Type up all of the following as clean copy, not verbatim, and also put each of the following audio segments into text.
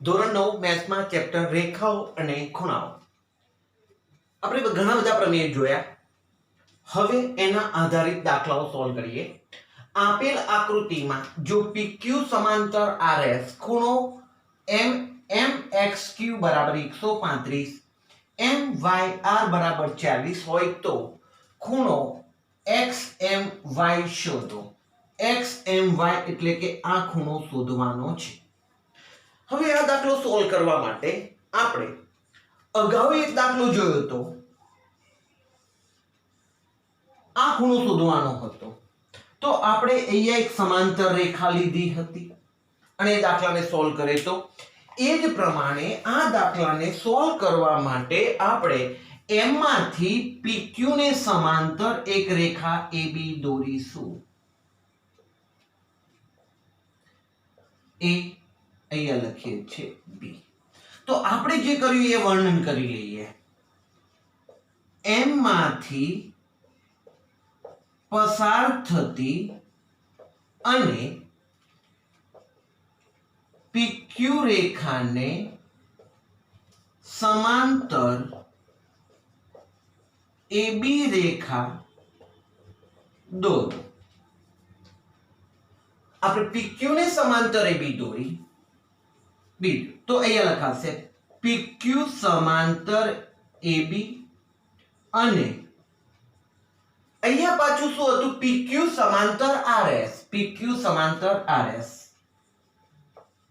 ધોરણ 9 મેથ્સમાં ચેપ્ટર રેખાઓ અને ખૂણાઓ આપણે ઘણા બધા પ્રમેય જોયા. હવે એના આધારિત દાખલાઓ સોલ્વ કરીએ. આપેલ આકૃતિમાં જો PQ સમાંતર RS ખૂણો MXQ બરાબર 135 MYR બરાબર 40 હોય તો ખૂણો XMY શોધો. XMY એટલે કે આ ખૂણો શોધવાનો છે. હવે આ દાખલો સોલ્વ કરવા માટે આપણે અગાઉ એક દાખલો જોયો હતો. આ ખૂણો શોધવાનો હતો તો આપણે અહીંયા એક સમાંતર રેખા લીધી હતી અને એ દાખલાને સોલ્વ કરે તો એ જ પ્રમાણે આ દાખલાને સોલ્વ કરવા માટે આપણે M માંથી PQ ને સમાંતર એક રેખા AB દોરીશું. એ અહીંયા લખીએ છે B. તો આપણે જે કર્યું એ વર્ણન કરી લઈએ. M માંથી પસાર થતી અને PQ રેખાને સમાંતર AB રેખા દોરો. આપણે PQ ને સમાંતર AB દોરી બીજું તો અહીંયા લખાશે PQ સમાંતર AB અને અહીંયા પાછું શું હતું PQ સમાંતર RS. PQ સમાંતર RS.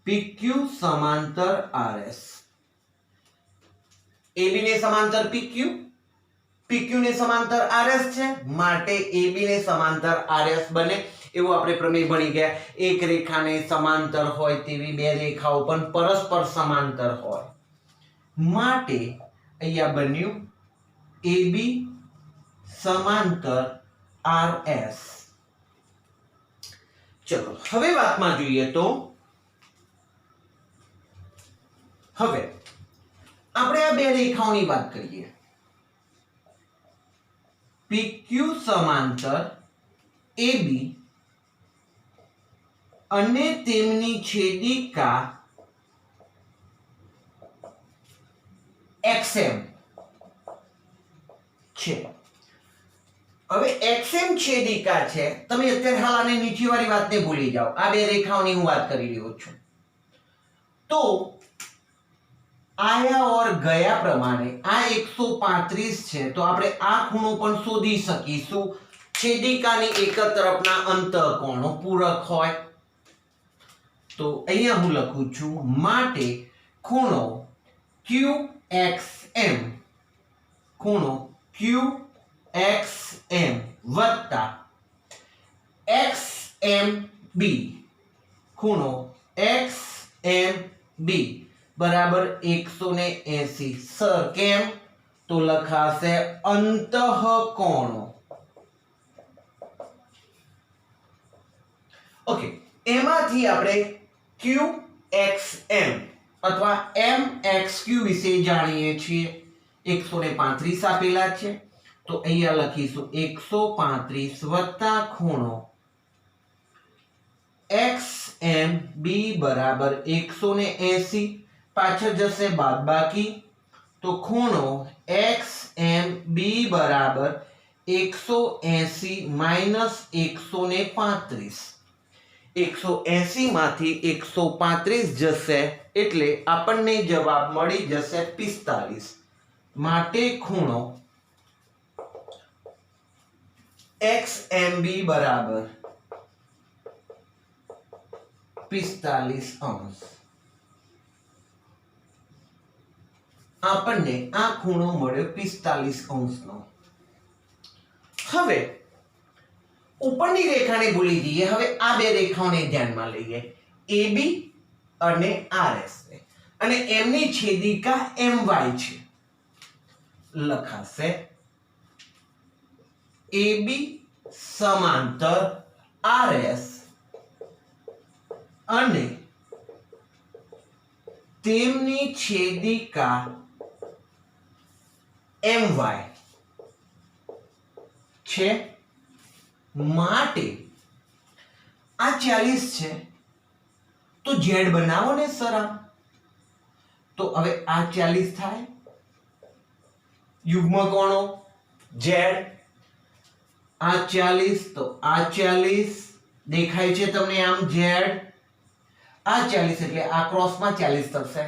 PQ સમાંતર RS. AB ને સમાંતર PQ, PQ ને સમાંતર RS છે માટે AB ને સમાંતર RS બને એવું આપણે પ્રમેય ભણી ગયા. એક રેખાને સમાંતર હોય તેવી બે રેખાઓ પણ પરસ્પર સમાંતર હોય માટે અહીંયા બન્યું AB સમાંતર RS. ચલો હવે વાતમાં જોઈએ તો હવે આપણે આ બે રેખાઓની વાત કરીએ. PQ સમાંતર AB અને તેમની છેદિકા XM છે. હવે XM છેદિકા છે. તમે અત્યારે હાલ આને નીચેવાળી વાતને ભૂલી જાઓ. આ બે રેખાઓની હું વાત કરી રહ્યો છું. તો આયા ઓર ગયા પ્રમાણે આ 135 છે તો આપણે આ ખૂણો પણ શોધી શકીશું. છેદિકાની એક તરફના અંતઃકોણો પૂરક હોય તો અહીંયા હું લખું છું માટે ખૂણો QXM ખૂણો QXM વત્તા XMB ખૂણો XMB બરાબર 180. સર કેમ? તો લખાશે અંતઃકોણો. ઓકે, એમાંથી આપણે QXM અથવા MXQ વિશે જાણીએ છીએ. 135 આપેલા છે તો અહીંયા લખીશું 135 વત્તા ખૂણો XMB બરાબર 180. પાછળ જશે બાદબાકી તો ખૂણો XMB બરાબર 180 માઈનસ 135. 180 માંથી 135 જશે એટલે આપણને જવાબ મળી જશે 45. માટે ખૂણો XMB બરાબર 45°. આપણને આ ખૂણો મળ્યો 45°નો. હવે ઉપરની રેખાને ભૂલી જઈએ. હવે આ બે રેખાઓને ધ્યાનમાં લઈએ. AB અને RS અને એમની છેદિકા MY છે. લખાશે AB સમાંતર RS અને તેમની છેદિકા MY છે માટે આ 40 છે તો z બનાવો ને સર. તો હવે આ 40 થાય યુગ્મ કોણો z, આ 40 તો આ 40 દેખાય છે તમને આમ z, આ 40 એટલે આ ક્રોસમાં 40 થશે.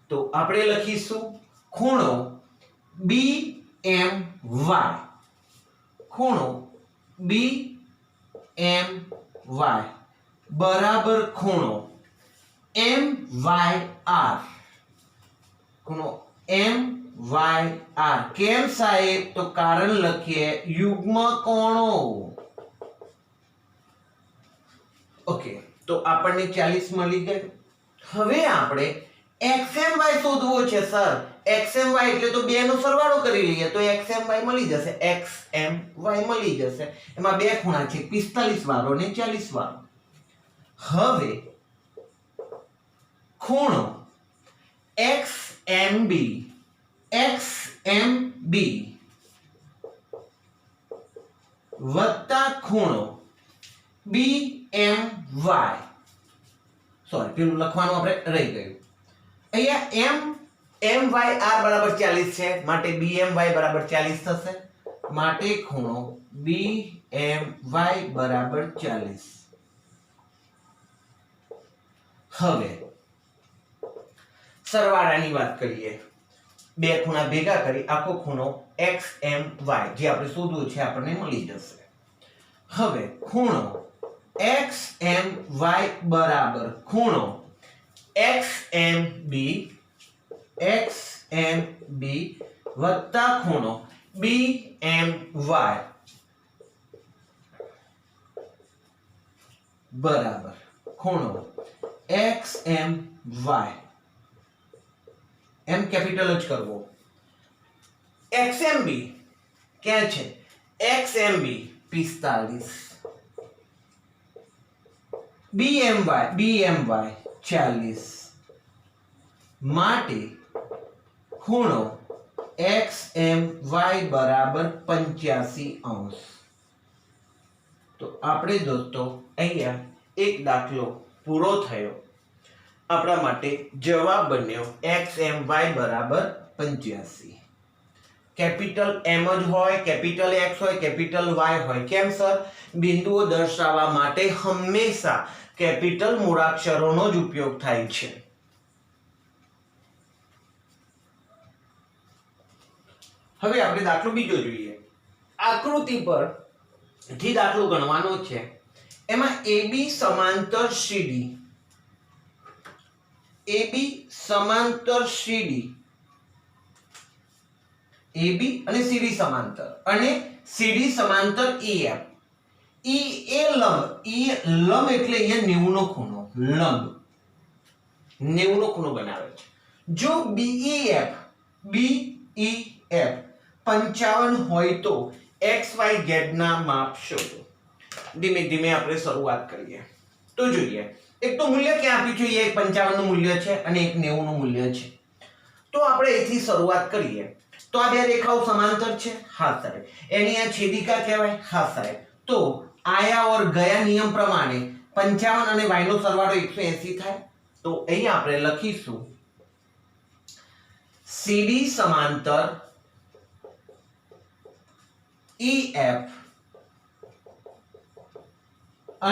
તો આપણે લખીશું ખૂણો BMY, ખૂણો BMY બરાબર ખૂણો MYR, ખૂણો MYR. કેમ સાહેબ? તો કારણ લખીએ યુગ્મ કોણો. ઓકે, તો આપણને 40 મળી ગયું. હવે આપણે XMY શોધવો છે સર. XMY એટલે તો બે નો સરવાળો કરી લઈએ તો XMY મળી જશે. XMY મળી જશે. એમાં બે ખૂણા છે, 45 વાળો ને 40 વાળો. હવે ખૂણો XMB વત્તા ખૂણો BMY, સોરી પેલું લખવાનું આપણે રહી ગયું. અહીંયા MYR બરાબર 40 છે માટે BMY બરાબર 40 થશે, માટે ખૂણો BMY બરાબર 40. હવે સરવાળાની વાત કરીએ. બે ખૂણા ભેગા કરી આખો ખૂણો XMY જે આપણે શોધવું છે આપણને મળી જશે. હવે ખૂણો XMY બરાબર ખૂણો XMB વત્તા ખૂણો BMY બરાબર ખૂણો XMY. એમ કેપિટલ જ કરવો. XMB ક્યાં છે? XMB 45, BMY 40, માટે ખૂણો XMY બરાબર 85°. તો આપણે દોસ્તો અહીંયા એક દાખલો પૂરો થયો. આપણા માટે જવાબ બન્યો XMY બરાબર 85. કેપિટલ M જ હોય, કેપિટલ X હોય, કેપિટલ Y હોય. કેમ સર? બિંદુઓ દર્શાવવા માટે હંમેશા કેપિટલ મૂળાક્ષરોનો જ ઉપયોગ થાય છે. હવે આપણે દાખલો બીજો જોઈએ. આકૃતિ પર થી દાખલો ગણવાનો છે. એમાં AB સમાંતર CD, AB સમાંતર CD, AB અને CD સમાંતર અને CD સમાંતર EF. E એ લંબ એટલે અહીંયા 90 નો ખૂણો, લંબ 90 નો ખૂણો બનાવે છે. જો BEF 55 હોય તો XYZ ના માપ શોધો. ધીમે ધીમે આપણે શરૂઆત કરીએ. તો જોઈએ, એક તો મૂલ્ય ક્યાં આપ્યું છે? એક 55 નું મૂલ્ય છે અને એક 90 નું મૂલ્ય છે. તો આપણે એથી શરૂઆત કરીએ. તો આ બે રેખાઓ સમાંતર છે. હા સાહેબ. એની આ છેદિકા કહેવાય. હા સાહેબ. તો આયા और ગયા નિયમ પ્રમાણે 55 અને y નો સરવાળો 180 થાય. તો અહીં આપણે લખીશું CD સમાંતર EF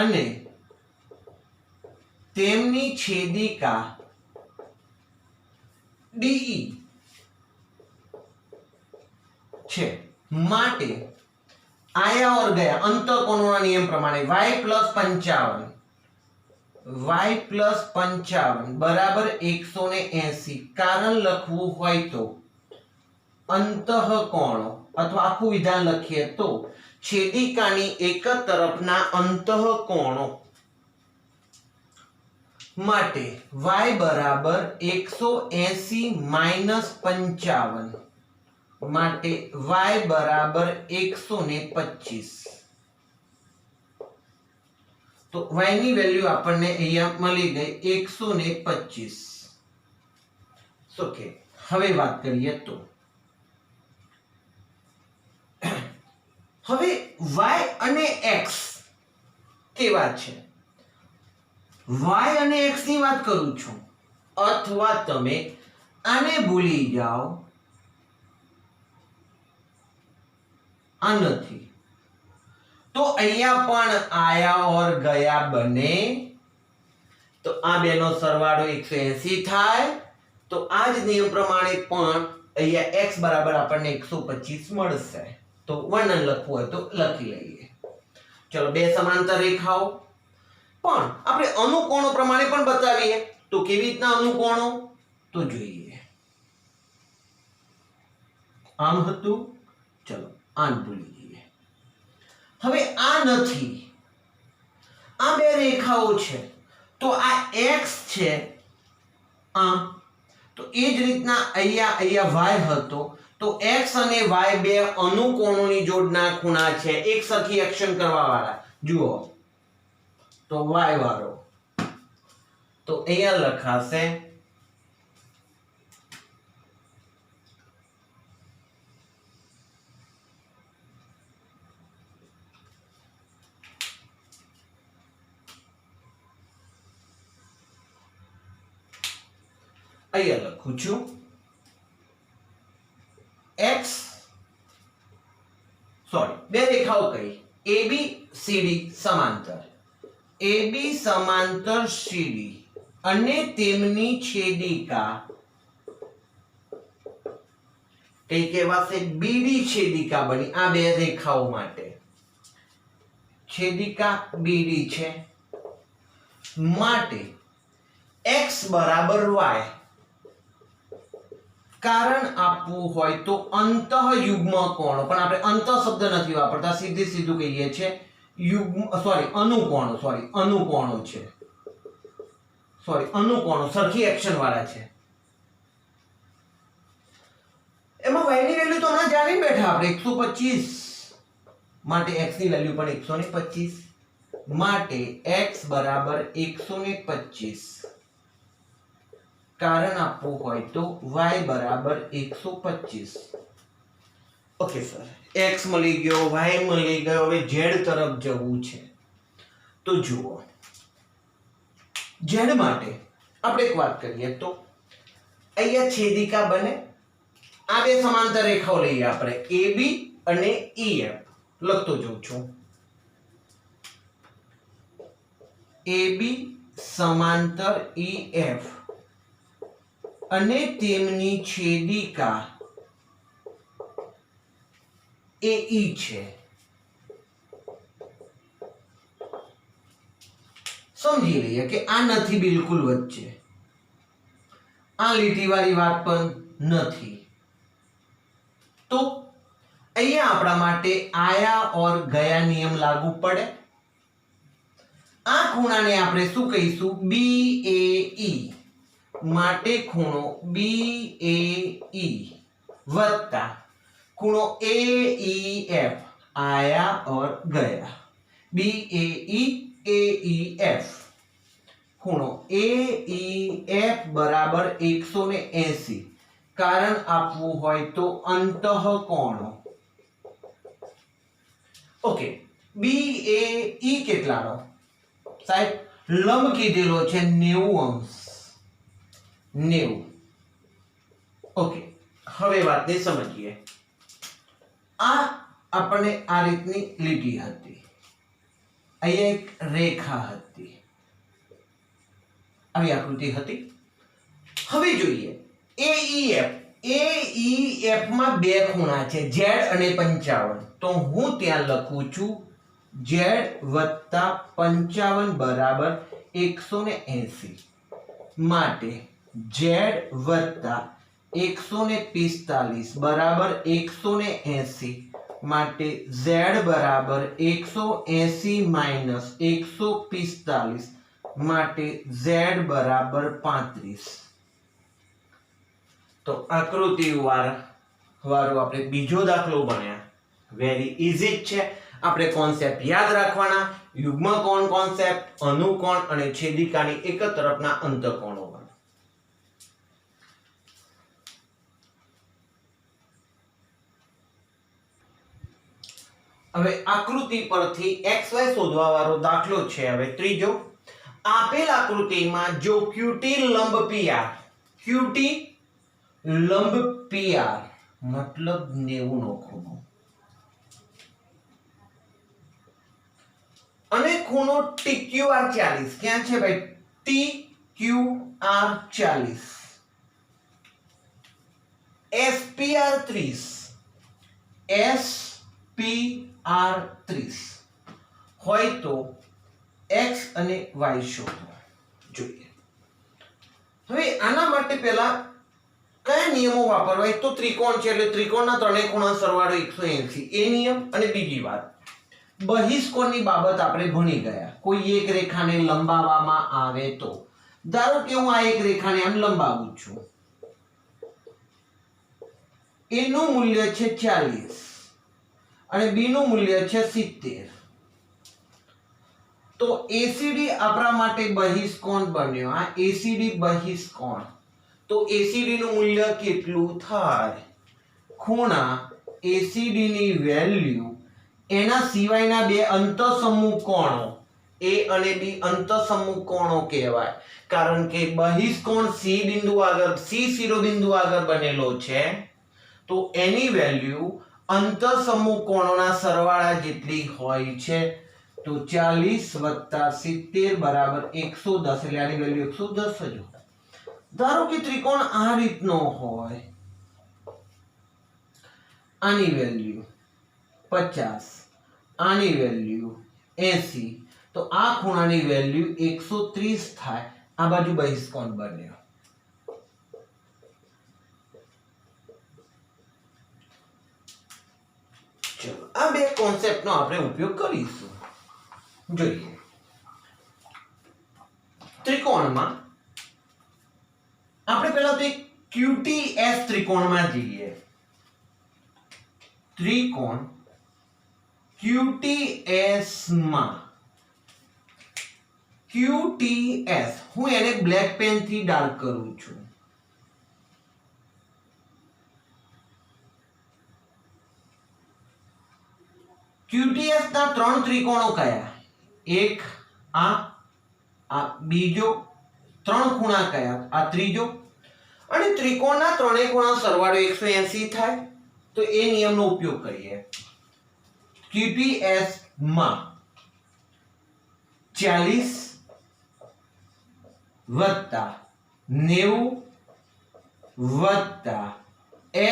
અને તેમની છેદિકા DE છે. માટે આયા और ગયા અંતઃકોણોના નિયમ પ્રમાણે y plus 55 બરાબર 180. કારણ લખવું હોય તો અંતઃકોણો અથવા આખું વિધાન લખીએ તો છેદિકાની એક તરફના અંતઃકોણો માટે y બરાબર 180 minus 55 માટે y બરાબર 125. તો y ની વેલ્યુ આપણને અહીંયા મળી ગઈ 125. ઓકે, હવે વાત કરીએ તો હવે y અને x કેવા છે? y અને x ની વાત કરું છું. અથવા તમે આને ભૂલી જાઓ, આ નથી, તો અહીંયા પણ આયા और ગયા બને, તો આ બેનો સરવાળો 180 થાય, તો આ જ નિયમ પ્રમાણે પણ અહીંયા x બરાબર આપણને 125 મળશે. તો વર્ણન લખવું હોય તો લખી લઈએ. ચલો બે સમાંતર રેખાઓ, પણ આપણે અનુકોણો પ્રમાણે પણ બતાવીએ. તો કેવી રીતના અનુકોણો? તો જોઈએ. આમ હતું, ચલો આમ ભૂલી જઈએ. હવે આ નથી, આ બે રેખાઓ છે, તો આ x છે આમ, તો એ જ રીતના અહીંયા y હતો, તો x અને y બે અનુકોણોની જોડના ખૂણા છે, એક સરખી એક્શન કરવા વાળા. જુઓ તો y વાળો, તો અહીંયા લખાશે અહીંયા લખું છું x, સોરી બે રેખાઓ કઈ, AB CD સમાંતર, AB સમાંતર CD અને તેમની છેદિકા કઈ કહેવાશે? BD છેદિકા બની. આ બે રેખાઓ માટે છેદિકા BD છે, માટે x બરાબર y, કારણ આપવું હોય તો અંતઃયુગ્મ કોણો, પણ આપણે અંત શબ્દ નથી વાપરતા, સીધું કહીએ છે અનુકોણો છે, અનુકોણો સરખી એક્શન વાળા છે. એમાં y ની વેલ્યુ તો હમણાં જાણી બેઠા આપણે 125, માટે x ની વેલ્યુ પણ 125, માટે x બરાબર 125, કારણ આપવું હોય તો y બરાબર 125. ઓકે સર, x મળી ગયો, y મળી ગયો, હવે z તરફ જવું છે. તો જુઓ, z માટે આપણે એક વાત કરીએ તો અહીંયા છેદિકા બને, આ બે સમાંતર રેખાઓ લઈએ આપણે, AB અને EF. લખતો જાઉં છું, AB સમાંતર EF અને તેમની છેદિકા AE છે. સમજી લઈએ કે આ નથી બિલકુલ વચ્ચે, આ લીટીવાળી વાત પણ નથી. તો અહીંયા આપણા માટે આયા और ગયા નિયમ લાગુ પડે. આ ખૂણાને આપણે શું કહીશું? BAE, માટે ખૂણો BAE વત્તા ખૂણો AEF, आया और गया, BAE AEF, ખૂણો AEF બરાબર 180, કારણ આપવું હોય તો અંતઃકોણો. Okay, BAE કેટલાનો? સાહેબ લંબ કીધેલો છે 90 અંશ, 90. ઓકે, હવે વાતને સમજીએ. આ આપણે આ રીતની લીટી હતી, અહીંયા એક રેખા હતી, આવી આકૃતિ હતી. હવે જોઈએ AEF માં બે ખૂણા છે, Z અને 55. તો હું ત્યાં લખું છું Z વત્તા 55 બરાબર 180, માટે Z વત્તા 145 બરાબર 180, માટે Z બરાબર 180 માઇનસ 145, માટે Z બરાબર 35. તો આકૃતિ વાળો આપણે બીજો દાખલો ભણ્યા. વેરી ઇઝી છે. આપણે કોન્સેપ્ટ યાદ રાખવાના, યુગ્મ કોણ કોન્સેપ્ટ, અનુકોણ અને છેદિકાની એક તરફના અંતઃકોણો. હવે આકૃતિ પરથી xy શોધવા વાળો દાખલો છે. હવે ત્રીજો, આપેલ આકૃતિમાં જો QT લંબ PR, QT લંબ PR મતલબ 90 નો ખૂણો અને ખૂણો TQR 40, ક્યાં છે ભાઈ? TQR 40, SPR 30, SPR 30 હોય તો x અને y શોધો. જોઈએ હવે આના માટે પહેલા કયા નિયમો વાપરવા? એક તો ત્રિકોણ છે એટલે ત્રિકોણના ત્રણેય ખૂણા સરવાળો 180 એ નિયમ. અને બીજી વાત, બહિષ્કોણની બાબત આપણે ભણી ગયા. કોઈ એક રેખાને લંબાવવામાં આવે તો, ધારો કે હું આ એક રેખાને આમ લંબાવું છું, એનું મૂલ્ય છે 40 અને બી નું મૂલ્ય છે 70, તો એસીડી આપણા માટે બહિષ્કોણ બન્યો. આ એસીડી બહિષ્કોણ, તો એસીડી નું મૂલ્ય કેટલું થાય? ખૂણા એસીડી ની વેલ્યુ એના સિવાયના બે અંતઃસમૂહ કોણો એ અને બી અંતઃસમૂહ કોણો કહેવાય, કારણ કે બહિષ્કોણ સી બિંદુ આગળ, સી શિરોબિંદુ આગળ બનેલો છે, તો એની વેલ્યુ અંતઃસમૂહ કોણોના સરવાળા જેટલી હોય છે. તો 40 + 70 બરાબર 110, એટલે આની વેલ્યુ 110 જ હોય. ધારો કે ત્રિકોણ આ રીતનો હોય, આની વેલ્યુ 50, આની વેલ્યુ 80, તો આ ખૂણાની વેલ્યુ 130 થાય. આ બાજુ બહિષ્કોણ બન્યો. ચલો આ બે કોન્સેપ્ટનો આપણે ઉપયોગ કરીશું. જોઈએ ત્રિકોણમાં આપણે પહેલા તો QTS ત્રિકોણમાં જઈએ. ત્રિકોણ QTS માં QTS હું એને બ્લેક પેન થી ડાર્ક કરું છું. QTS ના ત્રણ ત્રિકોણો કયા? એક આ બીજો, ત્રણ ખૂણા કયા? આ ત્રીજો. અને ત્રિકોણના ત્રણેય ખૂણા સરવાળો 180 થાય, તો એ નિયમનો ઉપયોગ કરીએ. QTS માં 40 વત્તા 90 વત્તા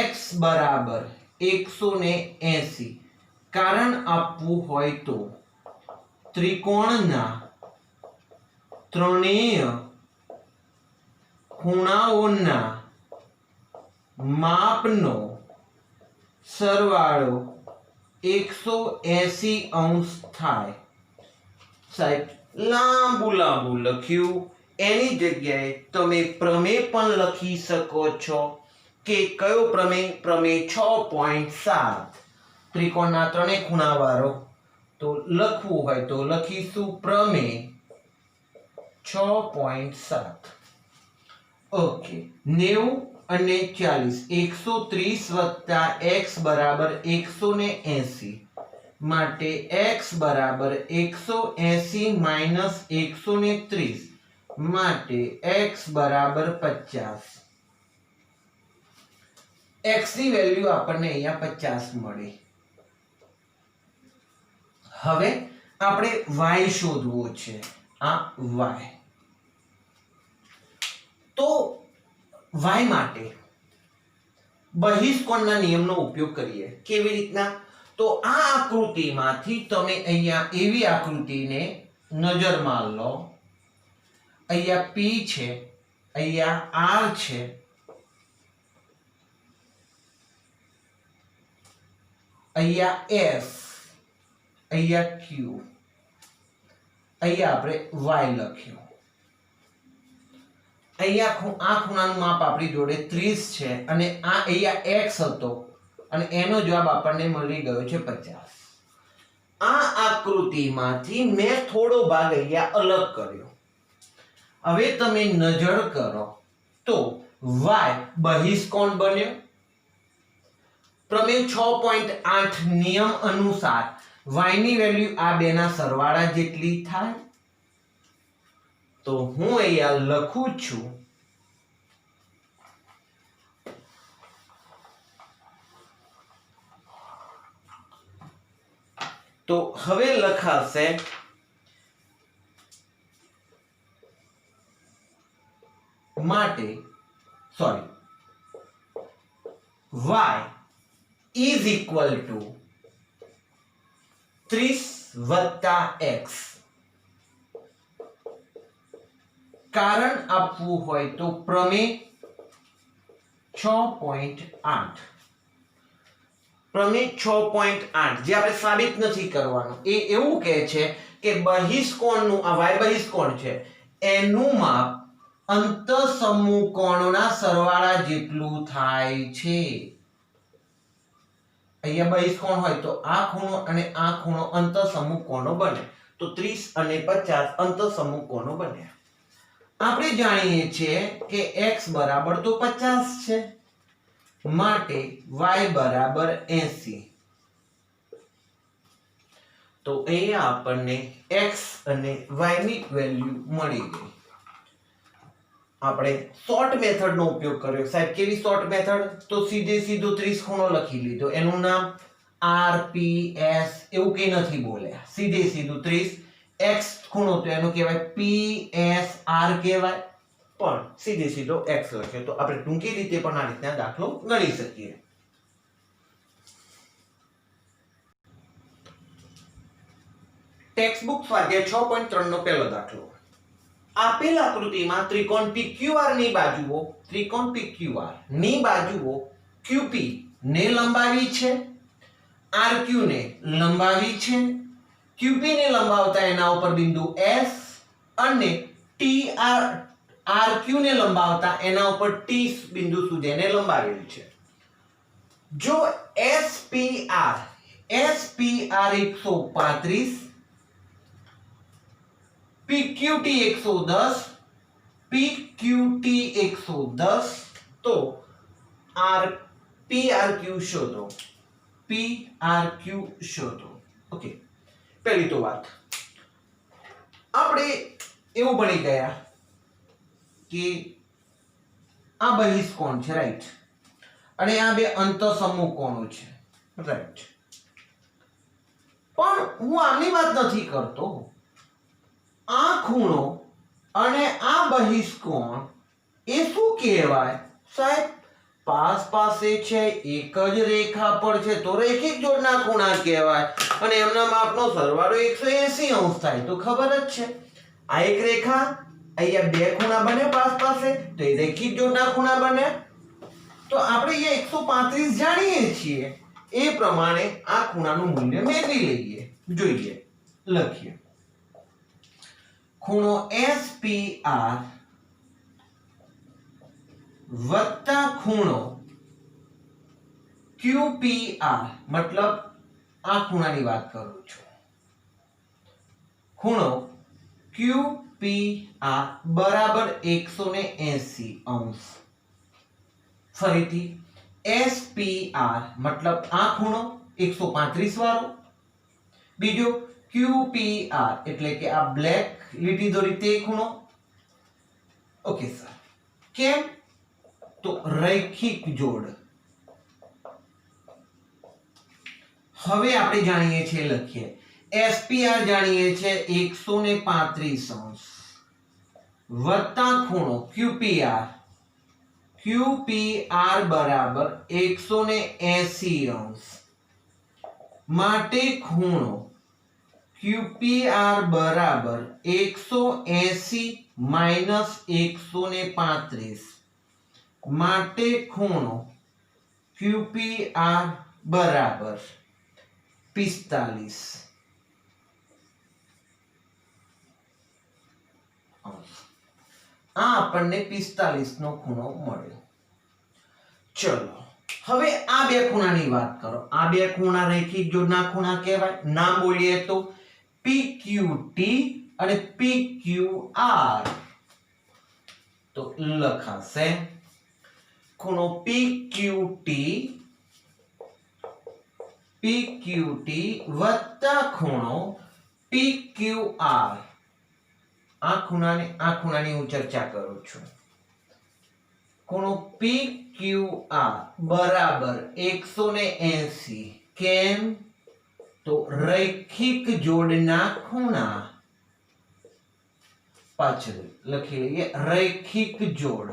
x બરાબર 180 કારણ આપવું હોય તો ત્રિકોણના ત્રણેય ખૂણાઓના માપનો સરવાળો 180 અંશ થાય. સાહેબ લાંબુ લખ્યું, એની જગ્યાએ તમે પ્રમેય પણ લખી શકો છો. કે કયો પ્રમેય? પ્રમેય 6.7 ત્રિકોણના ત્રણેય ખૂણા વાળો. તો લખવું હોય તો લખીશું પ્રમેય 6.7. ઓકે, 90 અને 40, 130 વત્તા x બરાબર 180 માટે x બરાબર 180 માઇનસ 130 માટે x બરાબર 50. x ની વેલ્યુ આપણને અહીંયા 50 મળી. હવે આપણે y શોધવો છે. આ y, તો y માટે બહિષ્કોણના નિયમનો ઉપયોગ કરીએ. કેવી રીતના? તો આ આકૃતિમાંથી તમે અહીંયા એવી આકૃતિને નજરમાં લો. અહીંયા P છે, અહીંયા R છે, અહીંયા S, અહીંયા Q, અહીંયા આપણે y લખ્યું. અહીંયા આ ખૂણાનું માપ આપણી જોડે 30 છે અને આ અહીંયા x હતો અને એનો જવાબ આપણને મળી ગયો છે 50. આ આકૃતિમાંથી મેં થોડો ભાગ અહીંયા અલગ કર્યો. હવે તમે નજર કરો તો y બહિષ્કોણ બન્યો. પ્રમેય 6.8 નિયમ અનુસાર y ની વેલ્યુ આ બેના સરવાળા જેટલી થાય. તો હું અહીંયા લખું છું તો હવે લખાશે માટે sorry y is equal to 30 વત્તા x. કારણ આપવું હોય તો પ્રમેય 6.8 પ્રમેય 6.8 જે આપણે સાબિત નથી કરવાનું એ એવું કહે છે કે બહિષ્કોણનું આ y બહિષ્કોણ છે એનું માપ અંતઃસમૂહ કોણોના સરવાળા જેટલું થાય છે. અહીંયા બહિષ્કોણ હોય તો આ ખૂણો અને આ ખૂણો અંતઃસમૂહ કોણો બને તો 30 અને 50 અંતઃસમૂહ કોણો બને. આપણે જાણીએ છીએ કે x બરાબર તો 50 છે માટે y બરાબર 80. તો અહીંયા આપણને x અને y ની વેલ્યુ મળી ગઈ. આપણે શોર્ટ મેથડ નો ઉપયોગ કર્યો. સાહેબ કેવી શોર્ટ મેથડ? તો સીધે સીધો 30 ખૂણો લખી લીધો. એનું નામ RPS એવું કઈ નથી બોલ્યા. સીધે સીધું 30 x ખૂણો તો એનું કહેવાય PSR કહેવાય પણ સીધે સીધો x લખ્યો. તો આપણે ટૂંકી રીતે પણ આ રીતના દાખલો ગણી શકીએ. ટેક્સ્ટ બુક સ્વાધ્યાય 6.3 નો પહેલો દાખલો. આપેલ આકૃતિમાં ત્રિકોણ PQR ની બાજુઓ QP ને લંબાવી છે, RQ ને લંબાવી છે, QP ને લંબાવતા એના ઉપર બિંદુ S અને RQ ને લંબાવતા એના ઉપર T બિંદુ સુધી એને લંબાવેલ છે. જો SPR 135, PQT 110 તો PRQ શોધો. ઓકે, પહેલી તો વાત આપણે એવું ભણી ગયા કે આ બહિષ્કોણ છે રાઈટ અને આ બે અંતઃસમૂહ કોણો છે રાઈટ. પણ હું આની વાત નથી કરતો. આ ખૂણો અને આ બહિષ્કોણ એ શું કહેવાય સાહેબ? પાસ પાસે છે, એક જ રેખા પર છે તો રેખિક જોડના ખૂણા કહેવાય અને એમના માપનો સરવાળો 180 અંશ થાય તો ખબર જ છે. આ એક રેખા અહીંયા બે ખૂણા બને પાસ પાસે તો એ રેખિક જોડના ખૂણા બને. તો આપણે અહીંયા 135 જાણીએ છીએ એ પ્રમાણે આ ખૂણાનું મૂલ્ય મેળવી લઈએ. જોઈએ, લખીએ. ખૂણો SPR વત્તા ખૂણો QPR મતલબ આ ખૂણાની વાત કરું છું. ખૂણો QPR બરાબર 180 અંશ. ફરીથી SPR મતલબ આ ખૂણો 135 વાળો, બીજો QPR એટલે કે આ બ્લેક લીટી દોરી તે ખૂણો. ઓકે સર, કેમ? તો રૈખિક જોડ. હવે આપણે જાણીએ છીએ, લખીએ. SPR જાણીએ છીએ 135 અંશ વત્તા ખૂણો QPR બરાબર 180 અંશ માટે ખૂણો QPR બરાબર 180 માઈનસ 135 માટે ખૂણો QPR બરાબર 45 અંશ. આ આપણને 45 નો ખૂણો મળ્યો. ચલો હવે આ બે ખૂણાની વાત કરો. આ બે ખૂણા રેખિક જોડના ખૂણા કહેવાય. નામ બોલીએ તો PQT અને PQR. તો લખાશે ખૂણો PQT વત્તા ખૂણો PQR આ ખૂણાની હું ચર્ચા કરું છું. ખૂણો PQR બરાબર 180. કેમ? તો રૈખિક જોડના ખૂણા. પાછળ લખી લઈએ, રૈખિક જોડ.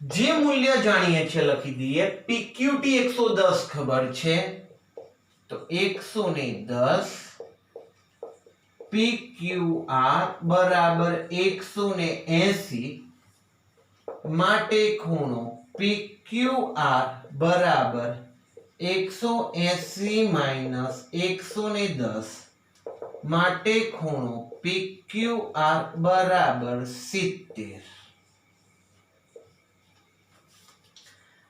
જે મૂલ્ય જાણીએ છીએ લખી દઈએ. PQT 110 ખબર છે, તો 110 PQR બરાબર 180 માટે ખૂણો PQR બરાબર 180 માઇનસ 110 માટે ખૂણો PQR બરાબર 70.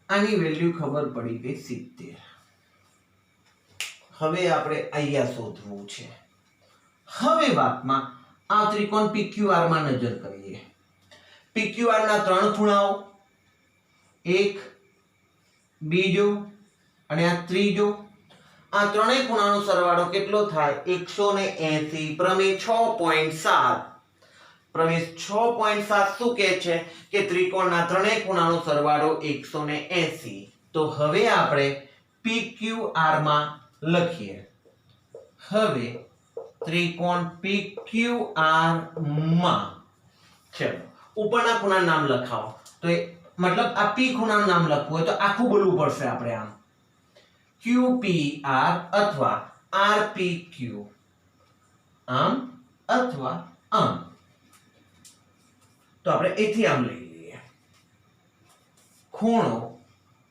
આની વેલ્યુ ખબર પડી ગઈ 70. હવે આપણે અહીંયા શોધવું છે. હવે વાતમાં આ ત્રિકોણ PQR માં નજર કરીએ. PQR ના ત્રણ ખૂણાઓ, એક, બીજો અને આ ત્રીજો. આ ત્રણેય ખૂણાનો સરવાળો કેટલો થાય? 180. પ્રમેય 6.7. પ્રમેય 6.7 શું કહે છે કે ત્રિકોણના ત્રણેય ખૂણાનો સરવાળો 180. તો હવે આપણે PQR માં લખીએ. હવે ત્રિકોણ PQR માં ચલો ઉપરના ખૂણાનું નામ લખાવો. તો મતલબ આ P ખૂણાનું નામ લખવું હોય તો આખું બોલવું પડશે આપણે. આમ QPR અથવા RPQ, આમ અથવા આમ. તો આપણે એથી આમ લઈ લઈએ. ખૂણો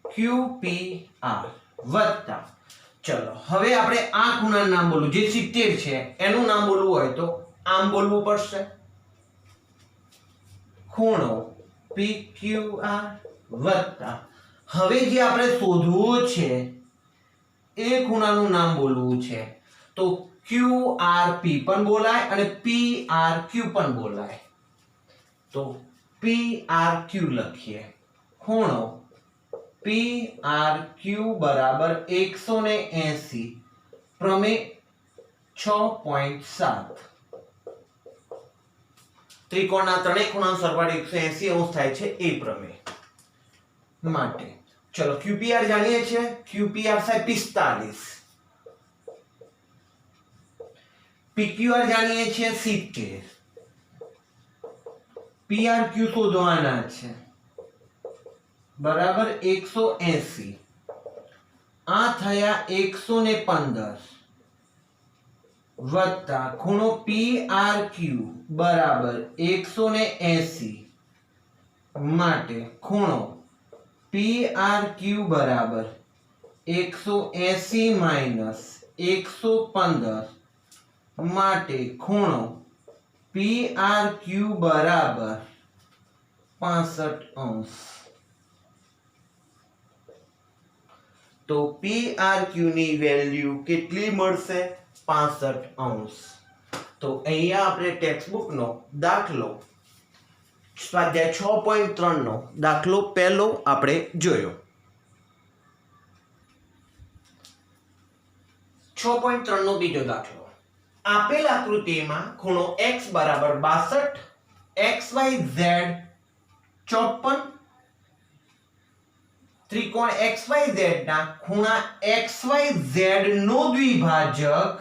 QPR વત્તા, ચલો હવે આપણે આ ખૂણાનું નામ બોલવું, જે 70 છે એનું નામ બોલવું હોય તો આમ બોલવું પડશે. ખૂણો PQR વત્તા, હવે જે આપણે શોધવું છે એ ખૂણાનું નામ બોલવું છે તો QRP પણ બોલાય અને PRQ પણ બોલાય. તો PRQ લખીએ. ખૂણો PRQ બરાબર 180 પ્રમેય 6.7. ત્રિકોણના ત્રણેય ખૂણાનો સરવાળો 180 અંશ થાય છે એ પ્રમેય માટે. ચલો QPR જાણીએ છીએ. QPR થાય 45. PQR જાણીએ છીએ 70. PRQ શોધવાના છે બરાબર 180. આ થયા 115 વત્તા ખૂણો PRQ બરાબર 180 માટે ખૂણો PRQ બરાબર 180 માઇનસ 115 માટે ખૂણો PRQ બરાબર 65 અંશ. તો PRQ ની વેલ્યુ કેટલી મળશે? 65 અંશ. તો અહીંયા આપણે ટેક્સ્ટબુક નો દાખલો સ્વાધ્યાય 6.3 નો દાખલો પહેલો આપણે જોયો. 6.3 નો બીજો દાખલો. આપેલ આકૃતિમાં ખૂણો x બરાબર 62, xyz 54. ત્રિકોણ XYZ ના ખૂણા XYZ નો દ્વિભાજક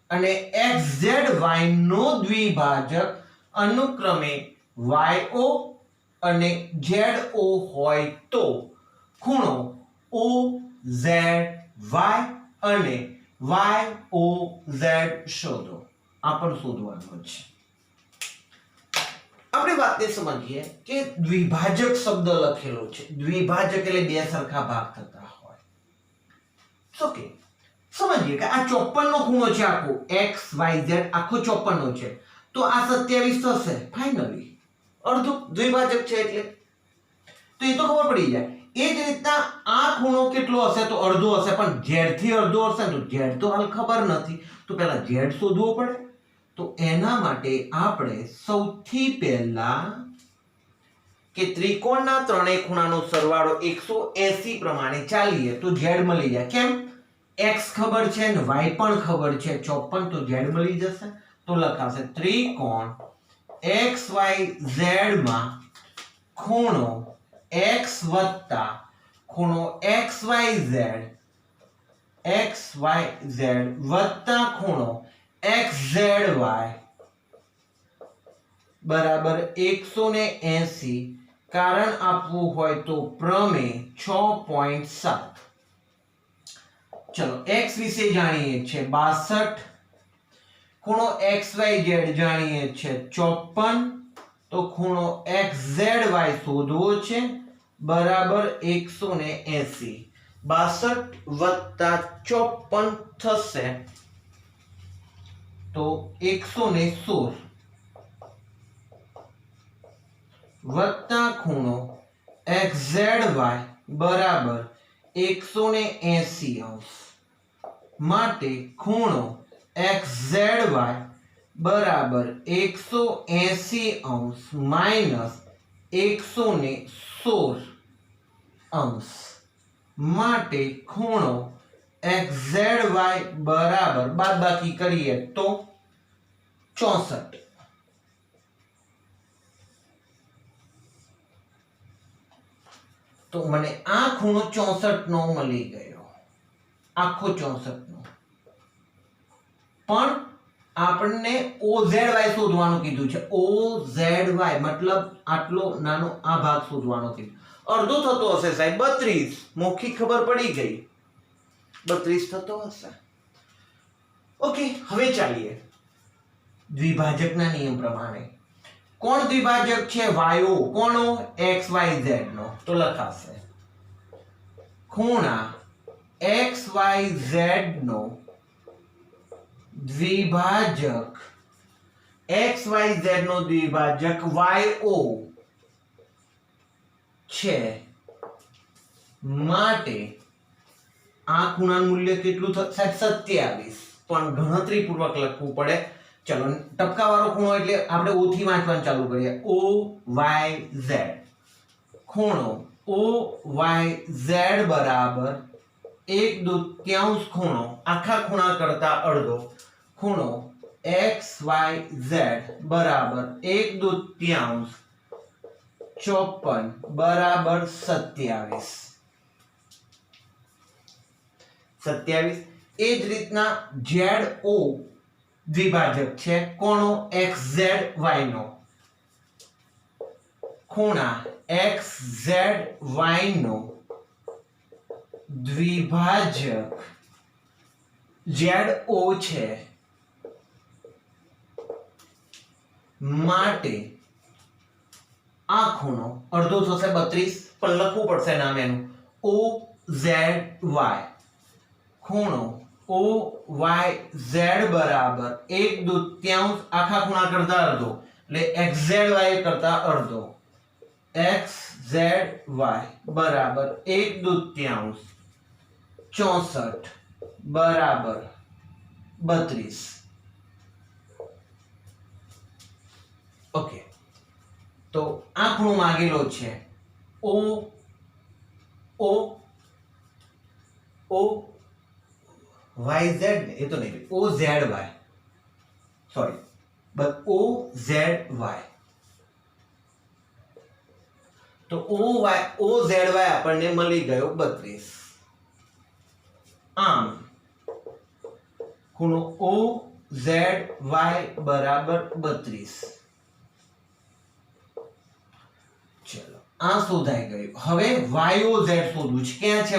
અને XZY નો દ્વિભાજક અનુક્રમે YO અને ZO હોય તો ખૂણો OZY અને YOZ શોધો. આ પણ શોધવાનું છે. આપણે વાતને સમજીએ કે દ્વિભાજક શબ્દ લખેલો છે. દ્વિભાજક એટલે બે સરખા ભાગ થતા હોય. ઓકે, સમજીએ કે આ 54 નો ખૂણો છે આખો XYZ આખો 54 નો છે તો આ 27 થશે ફાઇનલી. અડધો દ્વિભાજક છે એટલે તો એ તો ખબર પડી જાય. એ જ રીતના આ ખૂણો કેટલો હશે તો અડધો હશે, પણ z થી અડધો હશે તો z તો હાલ ખબર નથી તો પહેલા z શોધવો પડે. તો એના માટે આપણે સૌથી પહેલા કે ત્રિકોણના ત્રણેય ખૂણાનો સરવાળો 180 પ્રમાણે ચાલીએ તો z મળી જાય. કેમ? x ખબર છે ને y પણ ખબર છે 54 તો z મળી જશે તો લખાશે ત્રિકોણ XYZ માં ખૂણો x વત્તા ખૂણો XYZ વત્તા ખૂણો XZY બરાબર 180 કારણ આપવું હોય તો પ્રમેય 6.7 ચલો x વિશે જાણીએ છે 62 ખૂણો XYZ જાણીએ છે 54 તો ખૂણો XZY શોધવો છે બરાબર 180 62 વત્તા 54 થશે તો 116 વત્તા ખૂણો XZY બરાબર 180 અંશ માટે ખૂણો XZY બરાબર 180 અંશ માઇનસ 116 અંશ માટે ખૂણો XZY બરાબર બાદબાકી કરીએ તો 64 તો મને આ ખૂણો 64 નો મળી ગયો આખો 64 નો પણ આપણને OZY શોધવાનું કીધું છે OZY મતલબ આટલો નાનો આ ભાગ શોધવાનો કીધું અડધો થતો હશે સાહેબ 32 મૌખિક ખબર પડી ગઈ 32 થતો હશે ઓકે હવે ચાલીએ દ્વિભાજકના નિયમ પ્રમાણે કોણ દ્વિભાજક છે વાયો કોનો XYZ નો તો લખાશે ખૂણા XYZ નો દ્વિભાજક XYZ નો દ્વિભાજક YO છે માટે આ ખૂણાનું મૂલ્ય કેટલું થશે 27 પણ ગણતરી પૂર્વક લખવું પડે ચલો ટપકા વાળો ખૂણો એટલે આપણે O થી વાંચવાનું ચાલુ કરીએ OYZ ખૂણો OYZ બરાબર 1/2 ખૂણો આખા ખૂણા કરતા અડધો ખૂણો XYZ બરાબર 1/2 54 બરાબર 27 એ જ રીતના ZO દ્વિભાજક છે કોનો XZY નો ખૂણા XZY નો દ્વિભાજક ZO છે માટે આ ખૂણો અડધો થશે 32 પણ લખવું પડશે નામ એનું OZY ખૂણો OYZ બરાબર 1/2 આખા ખૂણા કરતા અડધો એટલે XZY કરતા અડધો XZY બરાબર 1/2 64 બરાબર 32 ઓકે તો આ ખૂણો માંગેલો છે YZ એ તો નહીં OZY સોરી બસ OZY તો OZY આપણને મળી ગયો 32 આમ ખૂણો OZY બરાબર 32 ચલો આ શોધાઈ ગયું હવે YOZ શોધવું છે ક્યાં છે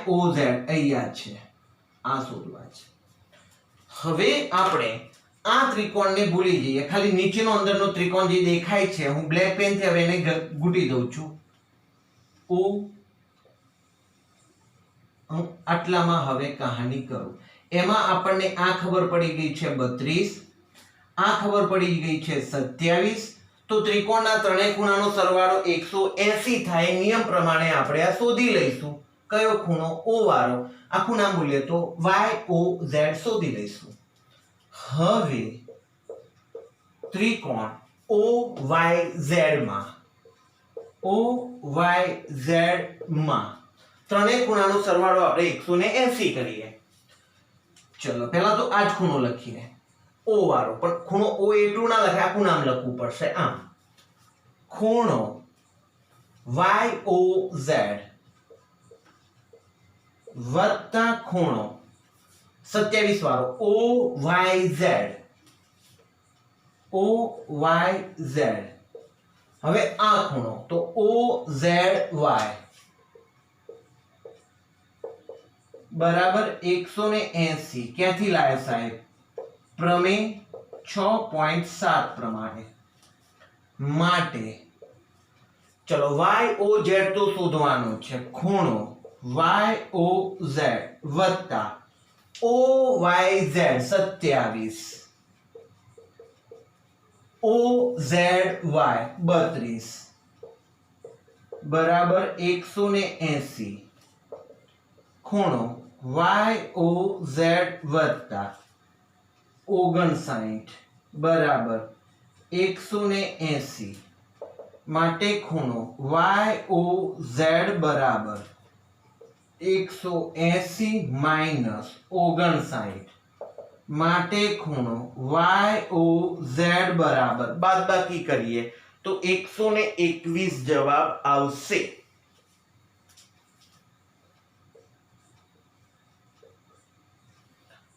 YOZ અહીંયા છે આ શોધવા છે હવે આપણે આ ત્રિકોણને ભૂલી જઈએ ખાલી નીચેનો અંદરનો ત્રિકોણ જે દેખાય છે હું બ્લેક પેન થી હવે એને ઘૂંટી દઉં છું હું આટલામાં હવે કહાની કરું એમાં આપણને આ ખબર પડી ગઈ છે 32 આ ખબર પડી ગઈ છે 27 તો ત્રિકોણના ત્રણેય ખૂણાનો સરવાળો 180 થાય નિયમ પ્રમાણે આપણે આ શોધી લઈશું કયો ખૂણો O વાળો આખું નામ બોલીએ તો YOZ શોધી લઈશું હવે ત્રિકોણ OYZ માં ત્રણેય ખૂણાનો સરવાળો આપણે 180 કરીએ. ચલો પહેલા તો આ જ ખૂણો લખીએ, O વાળો. પણ ખૂણો O એટલું ના લખાય, આખું નામ લખવું પડશે. આમ ખૂણો YOZ વત્તા ખૂણો 27 વાળો OYZ. હવે આ ખૂણો તો OZY બરાબર 180. ક્યાંથી લાયા સાહેબ? પ્રમેય 6.7 પ્રમાણે. માટે ચલો YOZ તો શોધવાનું છે. ખૂણો YOZ વત્તા OYZ 27 OZY 32 બરાબર 180. ખૂણો YOZ વત્તા 59 બરાબર 180. માટે ખૂણો YOZ બરાબર 180 માઇનસ 59. માટે ખૂણો YOZ બરાબર બાદબાકી કરીએ તો 121 જવાબ આવશે.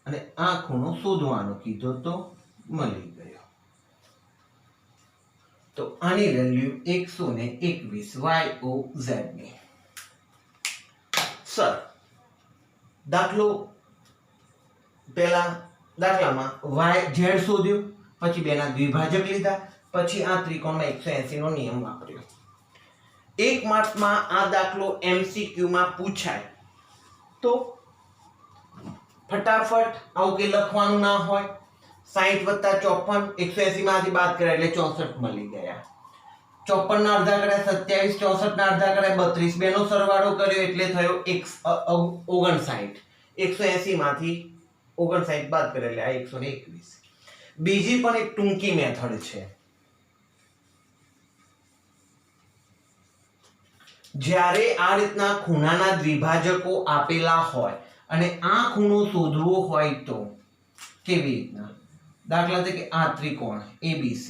અને આ ખૂણો શોધવાનો કીધો તો મળી ગયો. તો આની વેલ્યુ 121 YOZ ની. સર દાખલો પહેલા દાખલામાં YZ શોધ્યું, પછી બેના દ્વિભાજક લીધા, પછી આ ત્રિકોણમાં 180 નો નિયમ વાપર્યો. 1 માર્કમાં આ દાખલો MCQ માં પૂછાય તો ફટાફટ આવું કે લખવાનું ના હોય. 60 + 54 180 માંથી બાદ કર્યા એટલે 64 મળી ગયા. 54 ના અડધા કર્યા 27, 64 ના અડધા કર્યા 32, બેનો સરવાળો કર્યો એટલે થયો 59. 180 માંથી 59 બાદ કર્યા એટલે આ 121. બીજી પણ એક ટૂંકી મેથડ છે. જ્યારે આ રીતના ખૂણાના દ્વિભાજકો આપેલા હોય અને આ ખૂણો શોધવો હોય તો કેવી રીતના? દાખલા તરીકે આ ત્રિકોણ ABC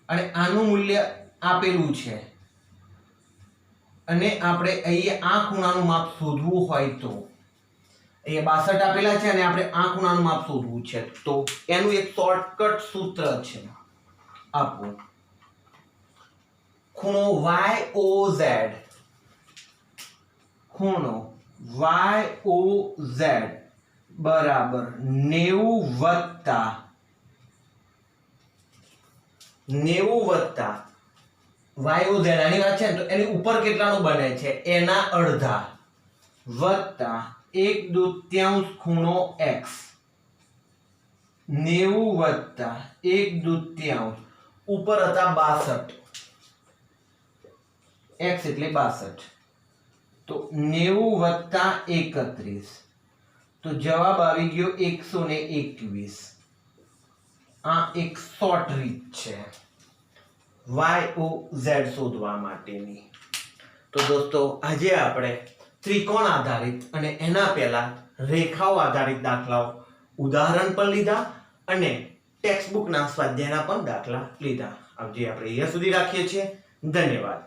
અને આનું મૂલ્ય આપેલું છે અને આપણે અહીંયા આ ખૂણાનું માપ શોધવું હોય તો અહીંયા 62 આપેલા છે અને આપણે આ ખૂણાનું માપ શોધવું છે તો એનું એક શોર્ટકટ સૂત્ર છે. આપો ખૂણો YOZ ખૂણો YOZ બરાબર 90 વત્તા YOZ આની વાત છે ને તો એની ઉપર કેટલાનું બને છે એના અડધા વત્તા 1/2 ખૂણો X. 90 વત્તા 1/2 ઉપર હતા 62 X એટલે 62 તો 90 વત્તા 31 તો જવાબ આવી ગયો 121. આ એક શોર્ટ રીત છે YOZ શોધવા માટેની. તો દોસ્તો આજે આપણે ત્રિકોણ આધારિત અને એના પહેલા રેખાઓ આધારિત દાખલાઓ ઉદાહરણ પણ લીધા અને ટેક્સ્ટ બુકના સ્વાધ્યાયના પણ દાખલા લીધા. આજે આપણે અહીંયા સુધી રાખીએ છીએ. ધન્યવાદ.